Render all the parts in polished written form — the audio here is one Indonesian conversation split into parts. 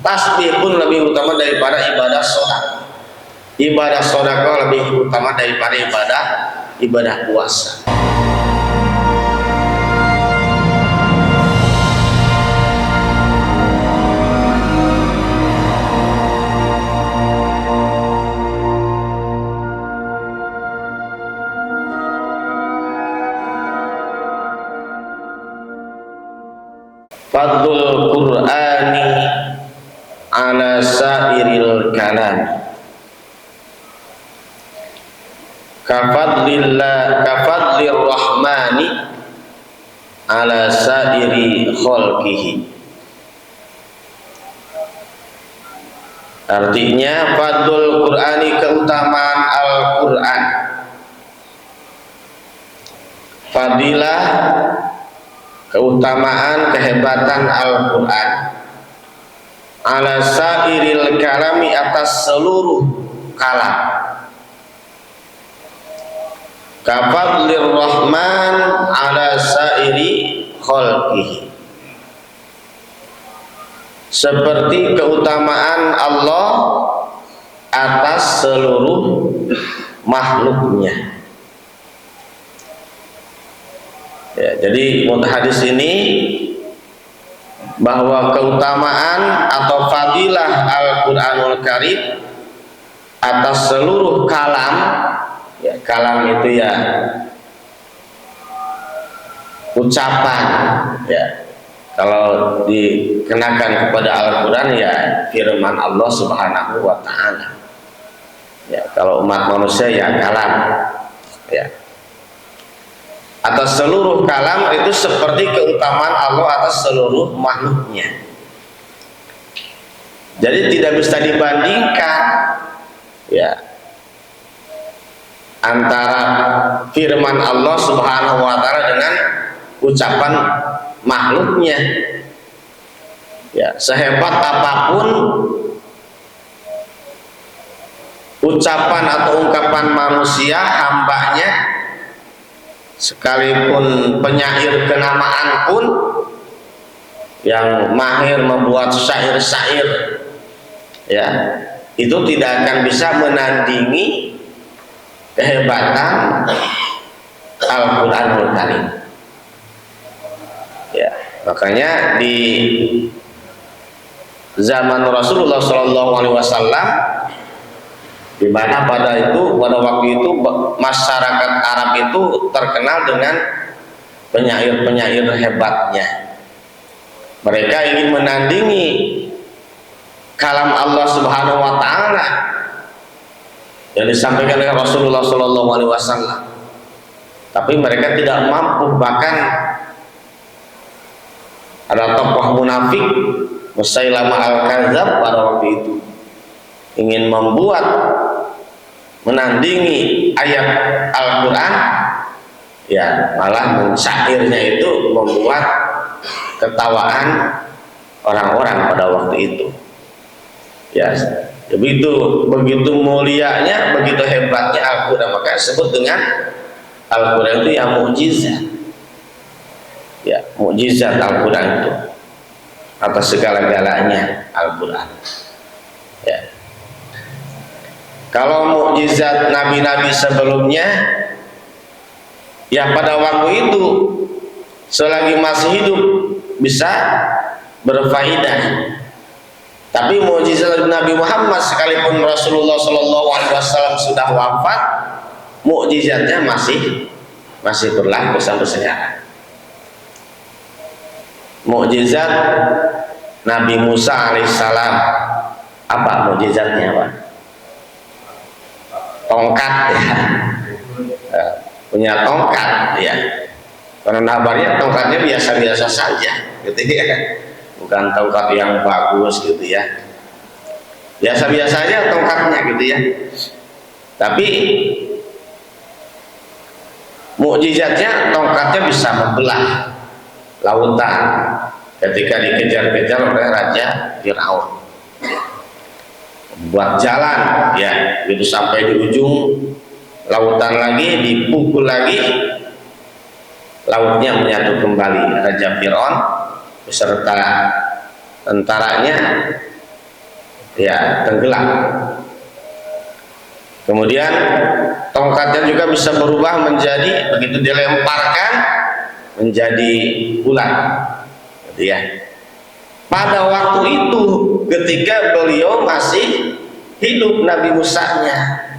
Tasbih pun lebih utama daripada ibadah sholat. Ibadah sedekah lebih utama daripada ibadah puasa. Fadlul Qur'ani ala sairil kalam kafadlir rahmani ala sairi khalqihi. Artinya fadlul Qur'ani, keutamaan Al-Qur'an, fadilah, keutamaan, kehebatan Al-Qur'an ala sairil kalami, atas seluruh kalam. Kafadlir rahman ala sairi khalqihi, seperti keutamaan Allah atas seluruh makhluknya. Ya, jadi hadis ini bahwa keutamaan atau fadilah Al-Qur'anul Karim atas seluruh kalam, ya, kalam itu ya ucapan, ya, kalau dikenakan kepada Al-Quran ya firman Allah Subhanahu wa Ta'ala. Ya, kalau umat manusia ya kalam, ya. Atas seluruh kalam itu seperti keutamaan Allah atas seluruh makhluknya. Jadi tidak bisa dibandingkan, ya, antara firman Allah Subhanahu wa Ta'ala dengan ucapan makhluknya. Ya, sehebat apapun ucapan atau ungkapan manusia, hambanya, sekalipun penyair kenamaan pun yang mahir membuat syair-syair, ya, itu tidak akan bisa menandingi kehebatan Al-Qur'anul Karim. Ya, makanya di zaman Rasulullah SAW, di mana pada waktu itu masyarakat Arab itu terkenal dengan penyair-penyair hebatnya. Mereka ingin menandingi kalam Allah Subhanahu wa Ta'ala yang disampaikan oleh Rasulullah SAW, tapi mereka tidak mampu. Bahkan ada tokoh munafik Musailamah Al-Kadzab pada waktu itu ingin menandingi ayat Al-Quran, ya, malah mensyairnya itu membuat ketawaan orang-orang pada waktu itu. Ya, begitu mulianya, begitu hebatnya Al-Quran, maka disebut dengan Al-Quran itu yang mukjizat. Ya, mukjizat Al-Quran itu atas segala-galanya Al-Quran. Ya. Kalau mukjizat nabi-nabi sebelumnya, ya pada waktu itu selagi masih hidup bisa berfaedah. Tapi mukjizat Nabi Muhammad, sekalipun Rasulullah SAW sudah wafat, mukjizatnya masih berlaku sampai sekarang. Mukjizat Nabi Musa alaihissalam, apa mukjizatnya, Pak? Tongkat, ya, punya tongkat, ya. Karena kabarnya tongkatnya biasa-biasa saja, gitu ya, bukan tongkat yang bagus, gitu ya, biasa-biasa aja tongkatnya, gitu ya. Tapi mukjizatnya tongkatnya bisa membelah lautan ketika dikejar-kejar oleh Raja Firaun. Buat jalan, ya, itu sampai di ujung lautan lagi, dipukul lagi, lautnya menyatu kembali. Raja Firaun beserta tentaranya ya tenggelam. Kemudian tongkatnya juga bisa berubah menjadi, begitu dilemparkan menjadi ular, gitu ya. Pada waktu itu ketika beliau masih hidup, Nabi Musa-nya.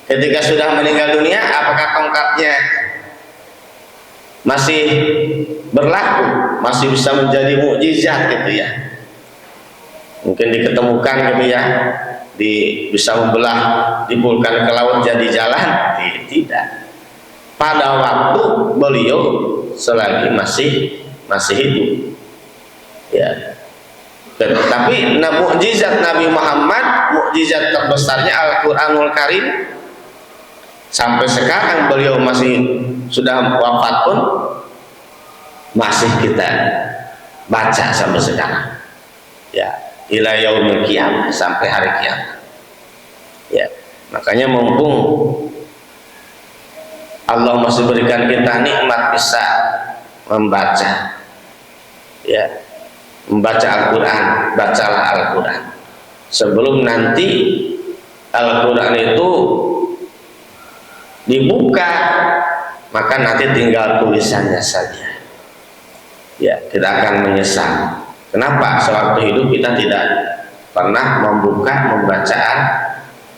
Ketika sudah meninggal dunia, apakah tongkatnya masih berlaku, masih bisa menjadi mukjizat, gitu ya? Mungkin diketemukan, gitu ya, bisa membelah, dibulkan ke laut jadi jalan? Tidak. Pada waktu beliau selagi masih hidup, ya. Tapi mukjizat Nabi Muhammad, mukjizat terbesarnya Al-Quranul Karim, sampai sekarang beliau masih sudah wafat pun masih kita baca sampai sekarang, ya, ila yaumil qiyamah, sampai hari kiamat, ya. Makanya mumpung Allah masih berikan kita nikmat bisa membaca, ya, membaca Al-Quran, bacalah Al-Quran sebelum nanti Al-Quran itu dibuka, maka nanti tinggal tulisannya saja, ya, kita akan menyesal. Kenapa sewaktu hidup kita tidak pernah membaca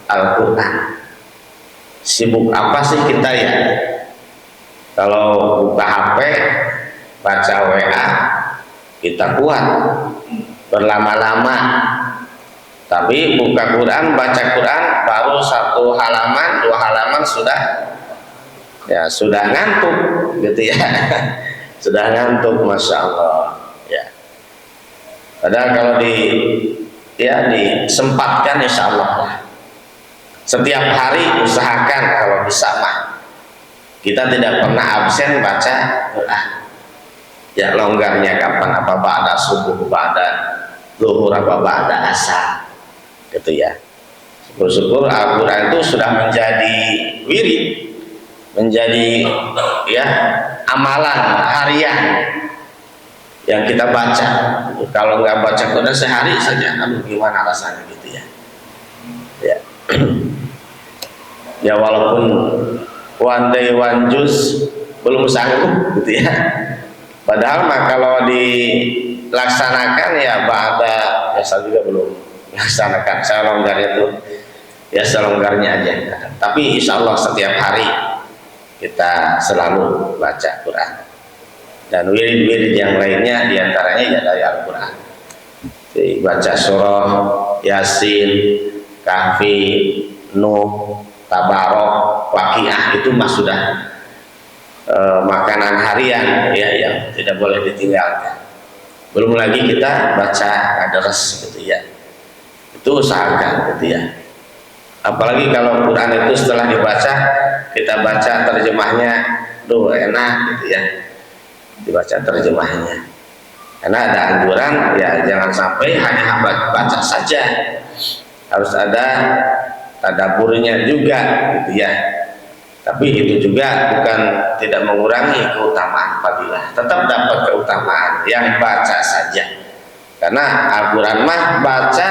Al-Quran? Sibuk apa sih kita, ya? Kalau buka HP, baca WA, kita kuat berlama-lama. Tapi buka Quran, baca Quran, baru 1 halaman, 2 halaman sudah ngantuk, gitu ya. Sudah ngantuk, masya Allah, ya. Padahal kalau disempatkan, insya Allah lah. Setiap hari usahakan kalau bisa mah kita tidak pernah absen baca Quran. Ya, longgarnya kapan, apa ba'da subuh, ba'da zuhur, apa ba'da asar, gitu ya. Syukur-syukur Al-Quran itu sudah menjadi wirid, menjadi, ya, amalan harian yang kita baca. Kalau nggak baca Quran sehari saja, aduh gimana rasanya, gitu ya. Ya, ya, walaupun one day one juice belum sanggup, gitu ya. Padahal mah kalau dilaksanakan, ya ba'da biasa juga belum laksanakan. Saya longgarnya tuh ya selonggarnya aja. Tapi insya Allah setiap hari kita selalu baca Quran. Dan wirid-wirid yang lainnya diantaranya ya dari Al-Quran. Jadi baca surah Yasin, Kahfi, Nuh, Tabarok, Waqiah, itu mah sudah makanan harian, ya, yang tidak boleh ditinggalkan. Belum lagi kita baca adres, gitu ya. Itu usahakan, gitu ya. Apalagi kalau Quran itu setelah dibaca, kita baca terjemahnya, duh enak, gitu ya. Dibaca terjemahnya. Karena ada anjuran, ya, jangan sampai hanya baca saja, harus ada tadaburnya juga, gitu ya. Tapi itu juga bukan tidak mengurangi keutamaan fadilah, tetap dapat keutamaan yang baca saja. Karena Al-Quran mah baca,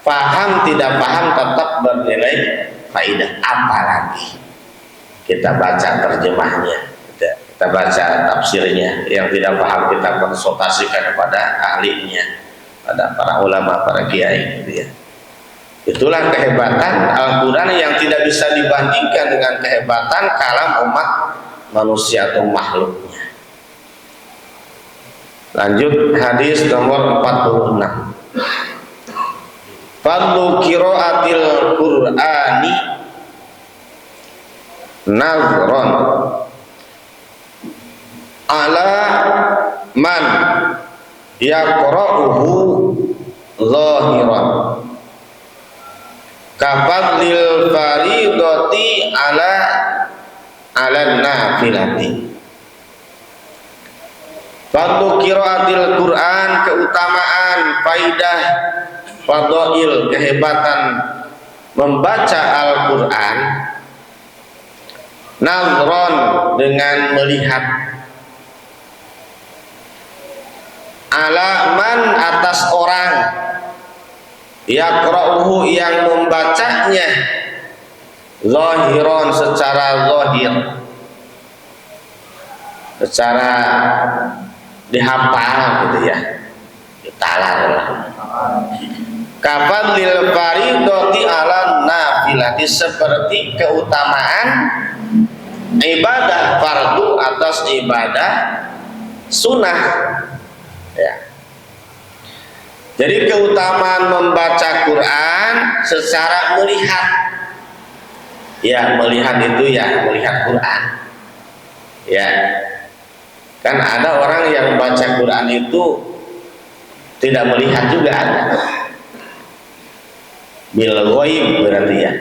paham tidak paham tetap bernilai faidah. Apalagi kita baca terjemahnya, kita baca tafsirnya, yang tidak paham kita konsultasikan kepada ahlinya, pada para ulama, para kiai, gitu ya. Itulah kehebatan Al-Quran yang tidak bisa dibandingkan dengan kehebatan kalam umat manusia atau makhluknya. Lanjut hadis nomor 46. Fadlu qiraatil Qur'ani nazron ala man yaqra'uhu zahiran kafadlil faridati ala nafilati. Fadlu qiraatil Quran, keutamaan, faidah, fadail, kehebatan membaca Al-Quran, nazron, dengan melihat, ala man, atas orang, yaqra'uhu yang membacanya, zahiran secara zahir, secara dihafal gitu ya, ditalar lah. Kafadlil faridati ala nafilati, seperti keutamaan ibadah fardu atas ibadah sunnah ya. Jadi keutamaan membaca Quran secara melihat, ya melihat itu ya melihat Quran ya. Kan ada orang yang baca Quran itu tidak melihat juga ada. Bil ghaib berarti ya,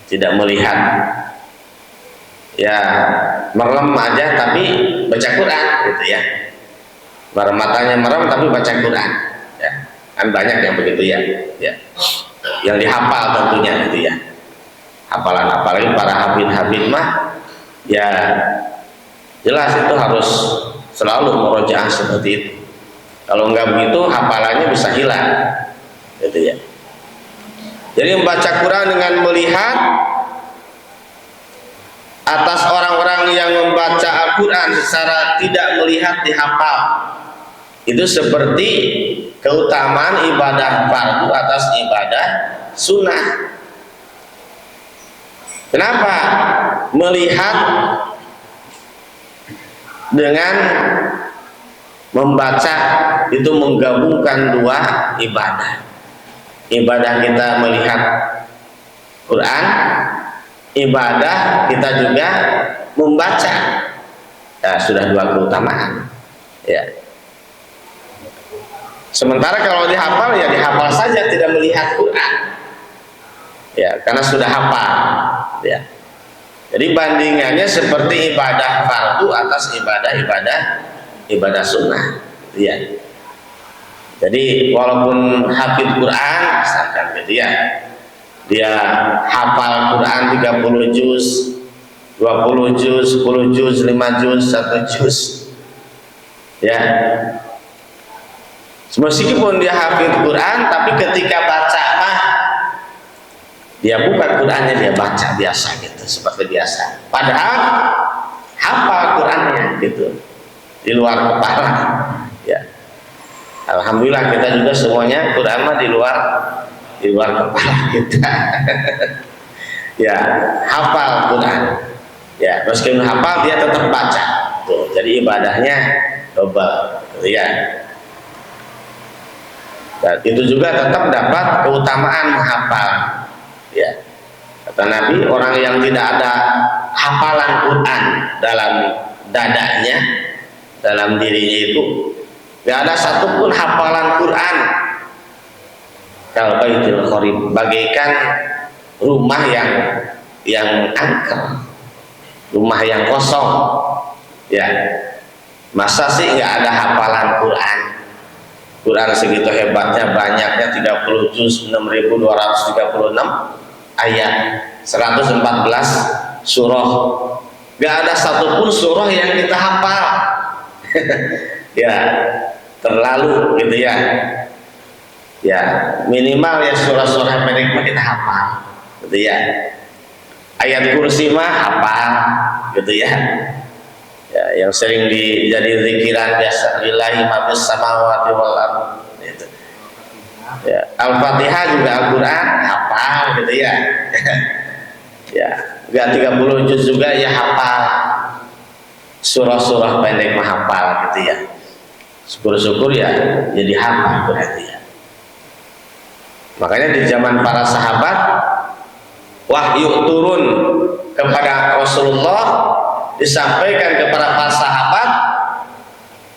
tidak melihat, ya merem aja tapi baca Quran gitu ya. Matanya merem tapi baca Quran ya. Kan banyak yang begitu ya, ya. Yang dihafal tentunya gitu ya. Hafalan, apalagi para habib-habib mah ya jelas itu harus selalu murojaah seperti itu. Kalau enggak begitu hafalannya bisa hilang gitu ya. Jadi membaca Quran dengan melihat, atas orang-orang yang membaca Al-Quran secara tidak melihat dihafal, itu seperti keutamaan ibadah fardu atas ibadah sunnah. Kenapa? Melihat dengan membaca itu menggabungkan dua ibadah. Ibadah kita melihat Quran, ibadah kita juga membaca, ya, sudah dua keutamaan ya. Sementara kalau dihafal ya dihafal saja, tidak melihat Quran ya, karena sudah hafal ya. Jadi bandingannya seperti ibadah fardu atas ibadah sunnah ya. Jadi walaupun hafid Quran misalkan gitu ya, dia hafal Quran 30 juz, 20 juz, 10 juz, 5 juz, 1 juz ya. Meskipun dia hafid Quran, tapi ketika baca mah dia buka Qurannya, dia baca biasa gitu, seperti biasa. Padahal hafal Qurannya gitu, di luar kepala ya. Alhamdulillah kita juga semuanya Quran mah di luar kepala kita ya, hafal Quran ya, meskipun hafal dia tetap baca tuh, jadi ibadahnya double gitu ya. Dan itu juga tetap dapat keutamaan menghafal ya. Kata Nabi, orang yang tidak ada hafalan Quran dalam dadanya, dalam dirinya itu, gak ada satupun hafalan Quran, kalau baitul kharib, bagaikan rumah yang angker, rumah yang kosong ya. Masa sih nggak ada hafalan Quran? Quran segitu hebatnya, banyaknya 30 juz, 6.236 ayat, 114 surah, gak ada satupun surah yang kita hafal ya, terlalu gitu ya. Ya minimal ya surah-surah pendek mah kita hafal gitu ya. Ayat kursi mah hafal gitu ya. Ya yang sering jadi zikiran biasa, lillahi ma fis samawati wal ardh gitu. Ya, Al-Fatihah juga Al-Quran hafal gitu ya. Ya, enggak 30 juz juga ya hafal. Surah-surah pendek mah hafal gitu ya. Syukur-syukur ya jadi hafal berarti ya. Makanya di zaman para sahabat, wahyu turun kepada Rasulullah, disampaikan kepada para sahabat,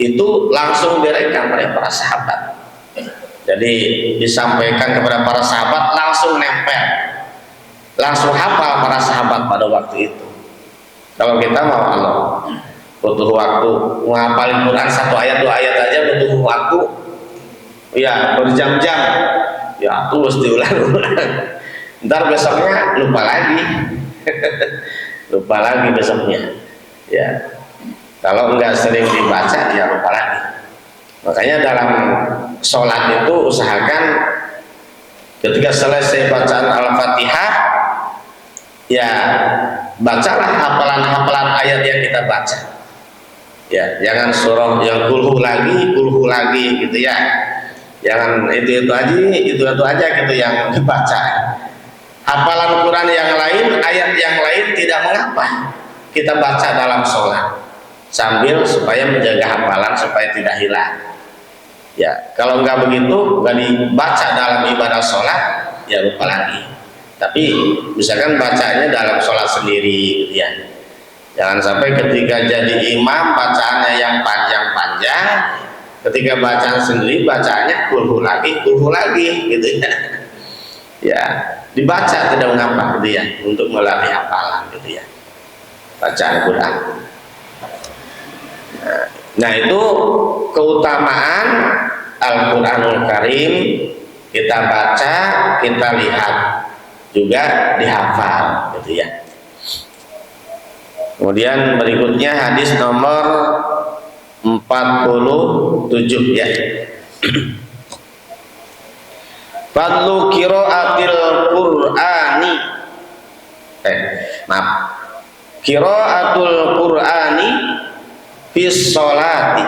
itu langsung direkam oleh para sahabat. Jadi disampaikan kepada para sahabat, langsung nempel, langsung hafal para sahabat pada waktu itu. Kalau kita mau Allah butuh waktu menghafalin Quran 1 ayat 2 ayat aja butuh waktu ya berjam-jam ya, terus diulang-ulang, ntar besoknya lupa lagi lupa lagi besoknya ya. Kalau enggak sering dibaca ya lupa lagi. Makanya dalam sholat itu usahakan Ketika selesai bacaan Al-Fatihah, ya bacalah hafalan-hafalan ayat yang kita baca. Ya, jangan surah yang kulhu lagi gitu ya. Jangan itu aja gitu yang dibaca. Hafalan Quran yang lain, ayat yang lain tidak mengapa kita baca dalam sholat, sambil supaya menjaga hafalan supaya tidak hilang. Ya, kalau nggak begitu, nggak dibaca dalam ibadah sholat, ya lupa lagi. Tapi misalkan bacanya dalam sholat sendiri, gitu ya. Jangan sampai ketika jadi imam bacaannya yang panjang-panjang, ketika bacaan sendiri bacaannya kulhu lagi, gitu ya. Ya, dibaca tidak mengapa, gitu ya, untuk melatih hafalan, gitu ya. Bacaan Quran. Nah, itu keutamaan Al-Quranul Karim, kita baca, kita lihat, juga dihafal, gitu ya. Kemudian berikutnya hadis nomor 47 ya. Fadlu qiraatil Qur'ani. Qiraatul Qur'ani fis sholati.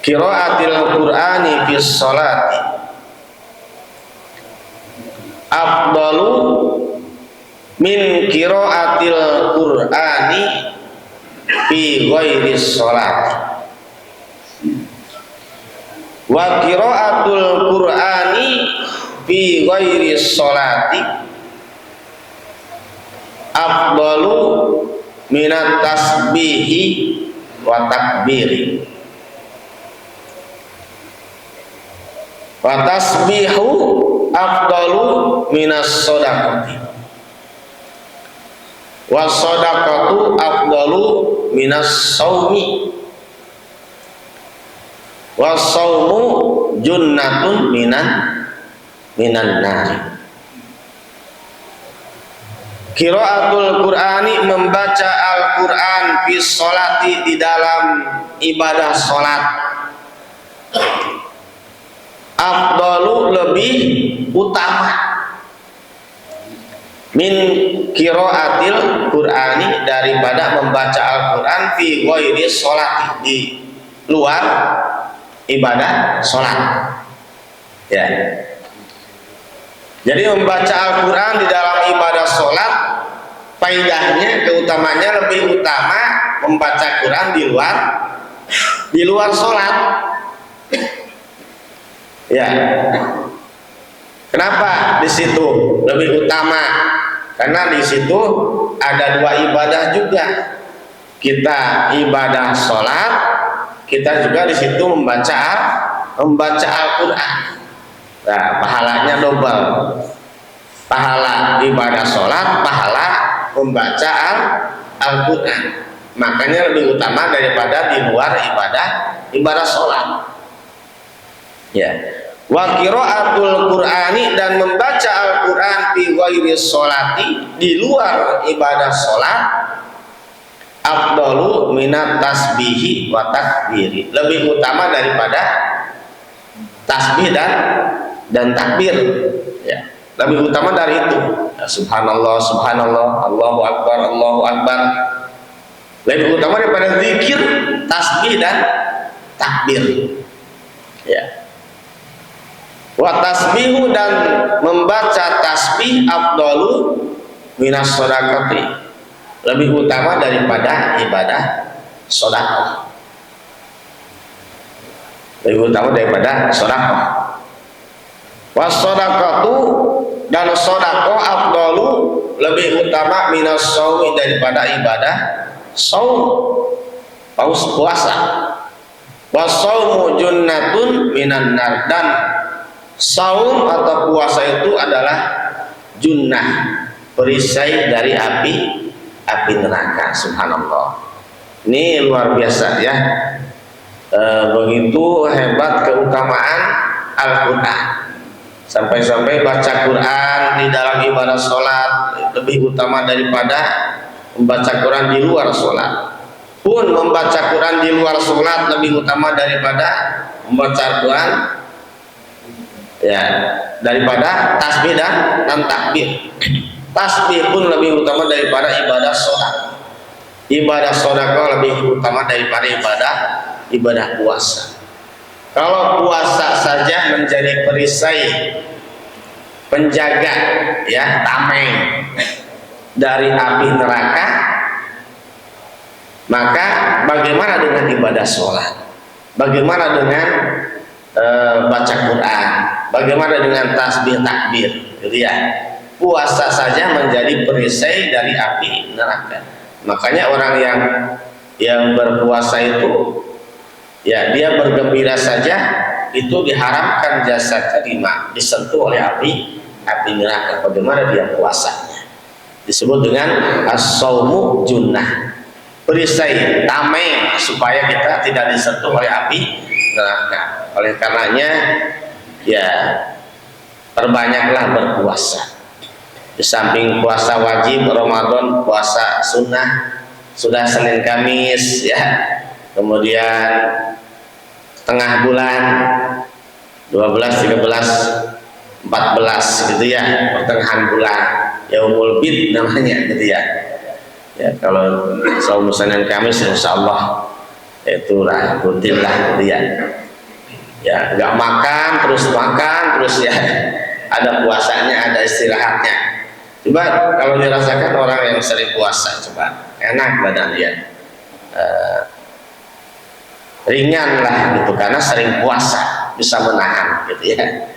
Qiraatil Qur'ani fis sholati afdalu min qiraatil Qur'ani fi ghairi sholati. Wa qiraatul Qur'ani fi ghairi sholati afdalu minat tasbihi wa takbiri. Wa tasbihu afdalu minas shadaqati. Wa shadaqatu afdalu minas shaumi. Wa shaumu junnatun minan nari. Qiraatul Qur'ani, membaca Al-Quran fi sholati, di dalam ibadah sholat, afdalu, lebih utama, min qiraatil Qur'ani, daripada membaca Al-Quran fi ghairi sholati, di luar ibadah sholat. Ya. Jadi membaca Al-Quran di dalam ibadah sholat, faidahnya, keutamanya lebih utama membaca Quran di luar sholat. Ya. Kenapa di situ lebih utama? Karena di situ ada dua ibadah juga. Kita ibadah sholat, kita juga di situ membaca Al-Quran. Nah, pahalanya double. Pahala ibadah sholat, pahala membaca Al-Quran. Makanya lebih utama daripada di luar ibadah sholat. Ya. Wa qiraatul Qur'ani, dan membaca Al-Quran fi ghairi sholati, di luar ibadah sholat, afdalu minat tasbihi wa takbiri, lebih utama daripada tasbih dan takbir. Ya, lebih utama dari itu. Ya, subhanallah, subhanallah, Allahu akbar, Allahu akbar. Lebih utama daripada zikir, tasbih dan takbir. Ya. Wa tasbihu, dan membaca tasbih, afdalu minas shadaqati, lebih utama daripada ibadah sedekah. Lebih utama daripada sedekah. Wasodaqatu, dan sedekah afdalu, lebih utama minas shaumi, daripada ibadah shaum, puasa. Wasaumu junnatun minan nar, dan saum atau puasa itu adalah junnah, perisai dari api neraka. Subhanallah. Ini luar biasa ya. Begitu hebat keutamaan Al-Quran. Sampai-sampai baca Quran di dalam ibadah sholat lebih utama daripada membaca Quran di luar sholat. Pun membaca Quran di luar sholat lebih utama daripada membaca Quran ya, daripada tasbih dan takbir. Tasbih pun lebih utama daripada ibadah sholat. Ibadah sedekah lebih utama daripada ibadah puasa. Kalau puasa saja menjadi perisai penjaga, ya, tameng dari api neraka, maka bagaimana dengan ibadah sholat? Bagaimana dengan baca Quran? Bagaimana dengan tasbih takbir? Gitu ya. Puasa saja menjadi perisai dari api neraka. Makanya orang yang berpuasa itu, ya, dia bergembira saja, itu diharamkan jasadnya disentuh oleh api neraka. Bagaimana dia puasanya? Disebut dengan as-saumu junnah, perisai, tameng supaya kita tidak disentuh oleh api neraka. Oleh karenanya, ya, perbanyaklah berpuasa. Di samping puasa wajib Ramadan, puasa sunnah sudah Senin Kamis, ya, kemudian tengah bulan 12, 13, 14 gitu ya, pertengahan bulan Yaumul Bid namanya gitu ya. Ya, kalau saum Senin Kamis insya Allah itulah rutin lah gitu ya. Ya, nggak makan terus ya, ada puasanya, ada istirahatnya. Coba kalau dirasakan orang yang sering puasa, coba enak badan dia, ringan lah gitu, karena sering puasa bisa menahan gitu ya.